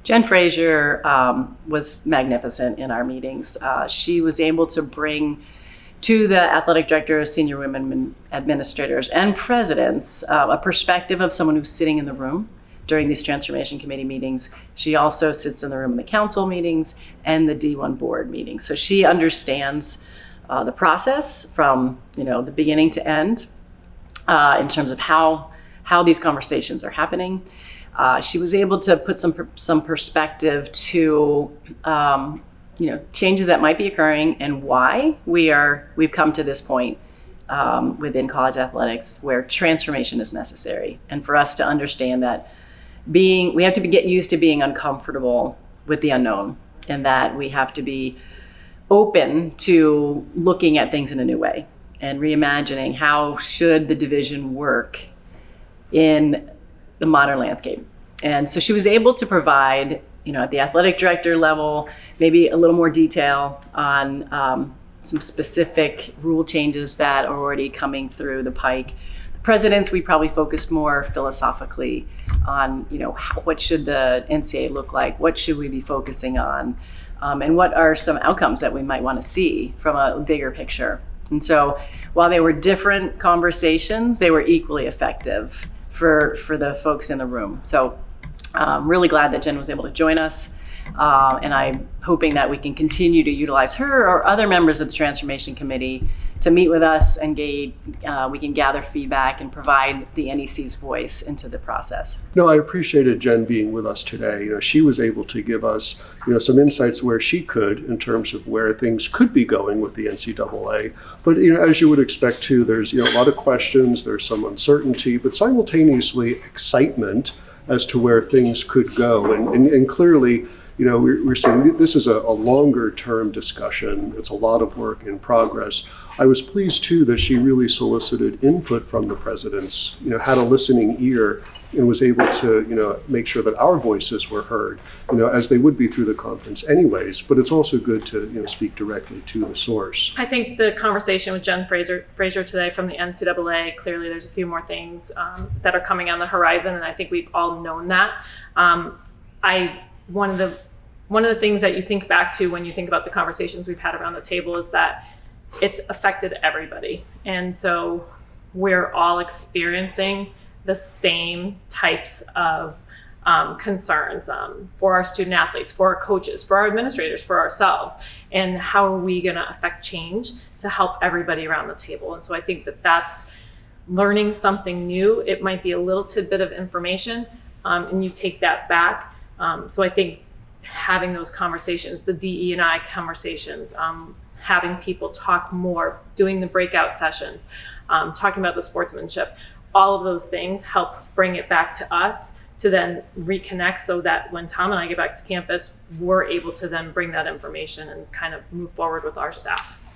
Jenn Fraser was magnificent in our meetings. She was able to bring to the athletic directors, senior women administrators, and presidents a perspective of someone who's sitting in the room during these transformation committee meetings. She also sits in the room in the council meetings and the D1 board meetings. So she understands the process from the beginning to end in terms of how these conversations are happening. She was able to put some perspective to changes that might be occurring and why we've come to this point within college athletics where transformation is necessary, and for us to understand that we have to get used to being uncomfortable with the unknown, and that we have to be open to looking at things in a new way and reimagining how should the division work in the modern landscape. And so she was able to provide, at the athletic director level, maybe a little more detail on some specific rule changes that are already coming through the pike. The presidents, we probably focused more philosophically on, what should the NCAA look like? What should we be focusing on? And what are some outcomes that we might want to see from a bigger picture? And so while they were different conversations, they were equally effective for the folks in the room. So I'm really glad that Jenn was able to join us. And I'm hoping that we can continue to utilize her or other members of the Transformation Committee to meet with us and we can gather feedback and provide the NEC's voice into the process. No, I appreciated Jenn being with us today. She was able to give us, some insights where she could in terms of where things could be going with the NCAA. But, as you would expect too, there's, a lot of questions, there's some uncertainty, but simultaneously excitement as to where things could go. And clearly, we're saying this is a longer term discussion. It's a lot of work in progress. I was pleased too that she really solicited input from the presidents, had a listening ear and was able to, make sure that our voices were heard, as they would be through the conference anyways. But it's also good to, speak directly to the source. I think the conversation with Jenn Fraser today from the NCAA, clearly there's a few more things that are coming on the horizon, and I think we've all known that. One of the things that you think back to when you think about the conversations we've had around the table is that it's affected everybody. And so we're all experiencing the same types of concerns for our student athletes, for our coaches, for our administrators, for ourselves. And how are we going to affect change to help everybody around the table? And so I think that that's learning something new. It might be a little tidbit of information and you take that back. So I think having those conversations, the DE&I conversations, having people talk more, doing the breakout sessions, talking about the sportsmanship, all of those things help bring it back to us to then reconnect so that when Tom and I get back to campus, we're able to then bring that information and kind of move forward with our staff.